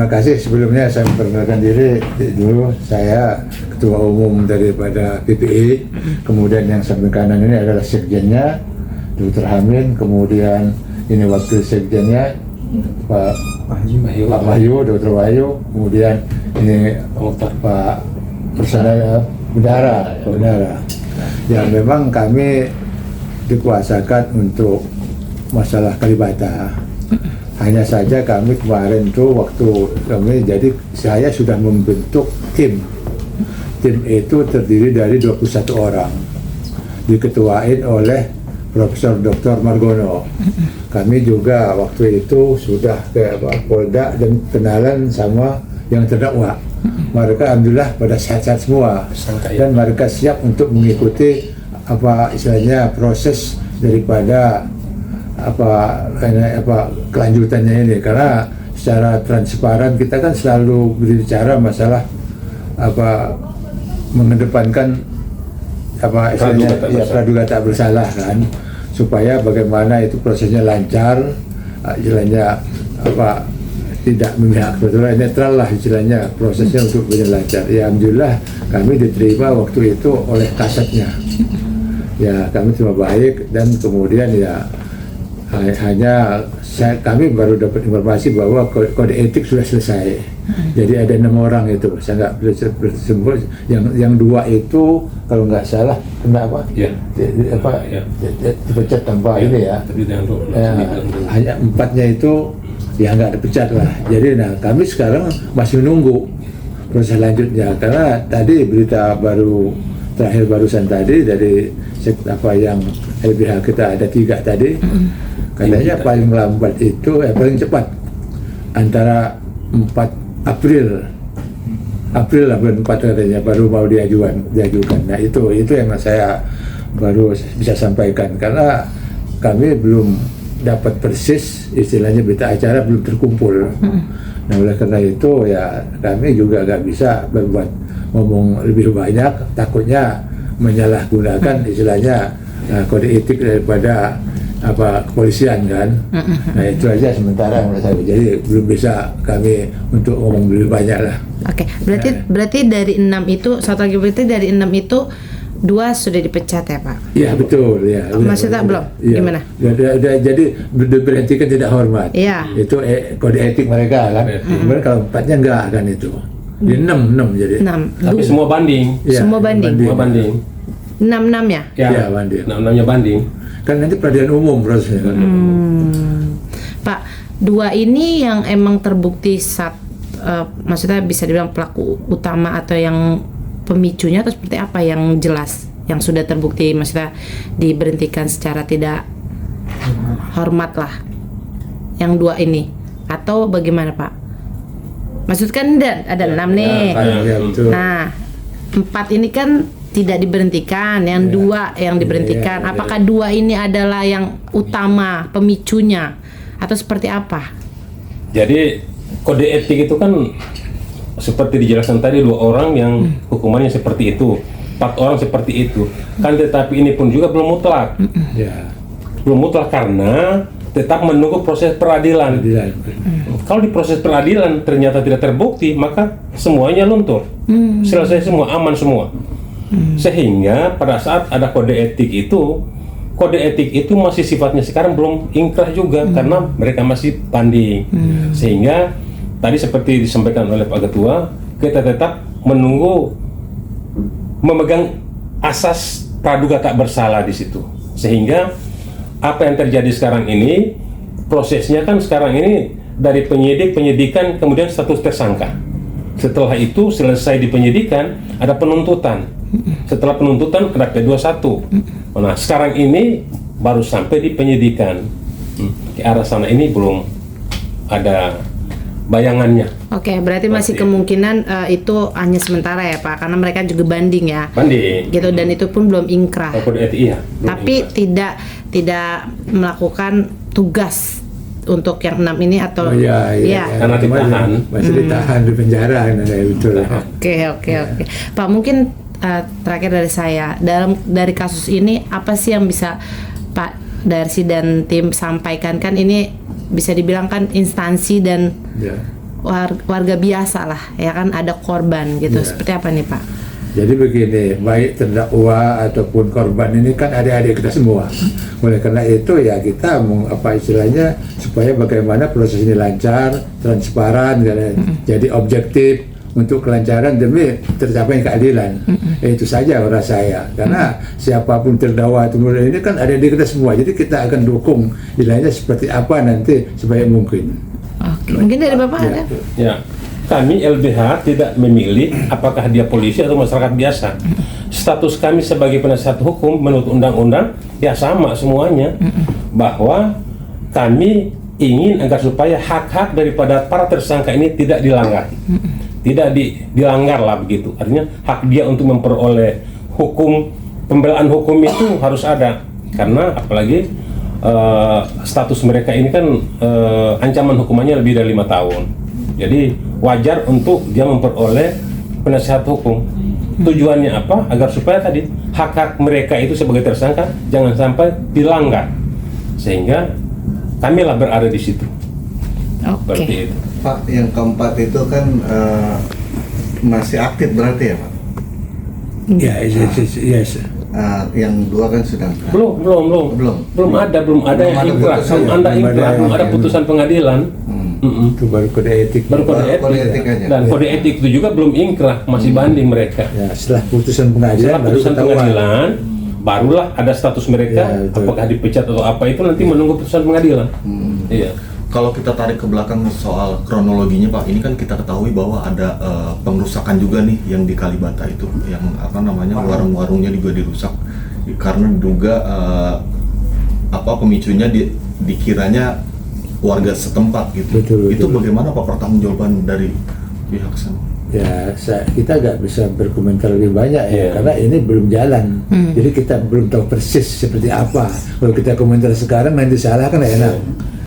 terima kasih. Sebelumnya saya memperkenalkan diri dulu. Saya Ketua Umum daripada PPI. Kemudian yang samping kanan ini adalah sekjennya, Dr. Hamid. Kemudian ini wakil sekjennya, Pak Wahyu, Dr. Wahyu. Kemudian ini Pak Bendara. Ya, memang kami dikuasakan untuk masalah Kalibata. Hanya saja kami kemarin tuh waktu kami, jadi saya sudah membentuk tim. Tim itu terdiri dari 21 orang. Diketuain oleh Profesor Dr. Margono. Kami juga waktu itu sudah ke Polda dan kenalan sama yang terdakwa. Mereka alhamdulillah pada sehat-sehat semua dan mereka siap untuk mengikuti istilahnya proses daripada kelanjutannya ini, karena secara transparan kita kan selalu berbicara masalah mengedepankan istilahnya praduga tak bersalah kan, supaya bagaimana itu prosesnya lancar, istilahnya tidak memihak, sebetulnya netral lah istilahnya prosesnya untuk berjalan lancar. Ya alhamdulillah kami diterima waktu itu oleh kasatnya. Ya kami terima baik dan kemudian ya kami baru dapat informasi bahwa kode etik sudah selesai. Jadi ada 6 orang itu, saya nggak bersebut. Yang 2 itu kalau nggak salah kena dipecat tanpa ini ya. Hanya 4-nya itu ya nggak dipecat lah. Jadi kami sekarang masih menunggu proses lanjutnya, karena tadi berita terakhir barusan tadi dari yang LBH kita ada 3 tadi. Katanya paling lambat itu paling cepat antara 4 April lah, bulan 4 katanya baru mau diajukan. Nah itu yang saya baru bisa sampaikan, karena kami belum dapat persis istilahnya berita acara, belum terkumpul. Nah oleh karena itu ya kami juga nggak bisa berbuat ngomong lebih banyak, takutnya menyalahgunakan istilahnya kode etik daripada kepolisian kan. Nah itu aja sementara menurut saya. Jadi belum bisa kami untuk ngomong lebih banyak lah. Oke, berarti dari 6 itu, satu lagi berarti dari 6 itu 2 sudah dipecat ya Pak? Iya betul ya. Maksudnya belum? Ya. Gimana? Jadi diberhentikan tidak hormat. Iya. Itu kode etik mereka kan. Kemudian kalau 4-nya enggak kan itu. Jadi 6 jadi. 6. Tapi semua banding. Ya, semua banding. Semua banding. 6 ya? Ya, banding. 6-nya banding. Kan nanti peradilan umum prosesnya kan. Pak, 2 ini yang emang terbukti maksudnya bisa dibilang pelaku utama atau yang pemicunya, atau seperti apa yang jelas yang sudah terbukti maksudnya diberhentikan secara tidak hormat lah yang 2 ini, atau bagaimana Pak? Maksud kan ada 6 nih. Nah 4 ini kan tidak diberhentikan, yang 2 yang diberhentikan. Apakah 2 ini adalah yang utama pemicunya atau seperti apa? Jadi kode etik itu kan seperti dijelaskan tadi, 2 orang yang hukumannya seperti itu, 4 orang seperti itu kan, tetapi ini pun juga belum mutlak. Belum mutlak karena tetap menunggu proses peradilan. Kalau di proses peradilan ternyata tidak terbukti, maka semuanya luntur, selesai semua, aman semua. Sehingga pada saat ada kode etik itu masih sifatnya sekarang belum ingkrah juga, karena mereka masih banding. Sehingga tadi seperti disampaikan oleh Pak Ketua, kita tetap menunggu, memegang asas praduga tak bersalah di situ. Sehingga apa yang terjadi sekarang ini, prosesnya kan sekarang ini dari penyidikan kemudian status tersangka. Setelah itu selesai di penyidikan, ada penuntutan. Setelah penuntutan ada P21. Nah sekarang ini baru sampai di penyidikan. Ke arah sana ini belum ada bayangannya. Oke, berarti masih kemungkinan itu hanya sementara ya Pak, karena mereka juga banding ya. Banding. Gitu, dan itu pun belum ingkrah. Iya. Tapi ingkrah. tidak melakukan tugas untuk yang 6 ini atau karena ditahan. Masih ditahan di penjara betul. Oke. Pak, mungkin terakhir dari saya, dari kasus ini apa sih yang bisa Pak Darsi dan tim sampaikan? Kan ini bisa dibilang kan instansi dan warga biasa lah, ya kan, ada korban gitu. Seperti apa nih Pak? Jadi begini, baik terdakwa ataupun korban ini kan adik-adik kita semua. Oleh karena itu ya kita apa istilahnya supaya bagaimana proses ini lancar, transparan, jadi objektif untuk kelancaran demi tercapainya keadilan. Itu saja menurut saya. Karena siapapun terdakwa ini kan adik-adik kita semua. Jadi kita akan dukung istilahnya seperti apa nanti sebaik mungkin. Oke, mungkin dari Bapak ada? Ya, kami LBH tidak memilih apakah dia polisi atau masyarakat biasa. Status kami sebagai penasihat hukum menurut undang-undang ya sama semuanya, bahwa kami ingin agar supaya hak-hak daripada para tersangka ini tidak dilanggar, tidak dilanggar lah begitu. Artinya hak dia untuk memperoleh hukum, pembelaan hukum itu harus ada, karena apalagi status mereka ini kan ancaman hukumannya lebih dari 5 tahun. Jadi wajar untuk dia memperoleh penasihat hukum. Tujuannya apa? Agar supaya tadi hak-hak mereka itu sebagai tersangka jangan sampai dilanggar, sehingga kamilah berada di situ. Seperti itu. Pak, yang keempat itu kan masih aktif berarti ya Pak? Ya, yes. Yang dua kan sudah Belum ada yang inkrah, belum ada putusan pengadilan. Itu baru kode etik. Baru kode etik aja. Dan kode etik itu juga belum inkrah, masih banding mereka. Ya, setelah putusan pengadilan, Setelah putusan pengadilan, barulah ada status mereka, apakah dipecat atau apa itu nanti menunggu putusan pengadilan. Iya. Kalau kita tarik ke belakang soal kronologinya Pak, ini kan kita ketahui bahwa ada pengerusakan juga nih yang di Kalibata itu, yang apa namanya warung-warungnya juga dirusak karena diduga pemicunya dikiranya warga setempat gitu. Itu bagaimana Pak pertanggungjawaban dari pihak sana? Ya, kita nggak bisa berkomentar lebih banyak ya, karena ini belum jalan. Jadi kita belum tahu persis seperti apa. Kalau kita komentar sekarang nanti salah kan enak.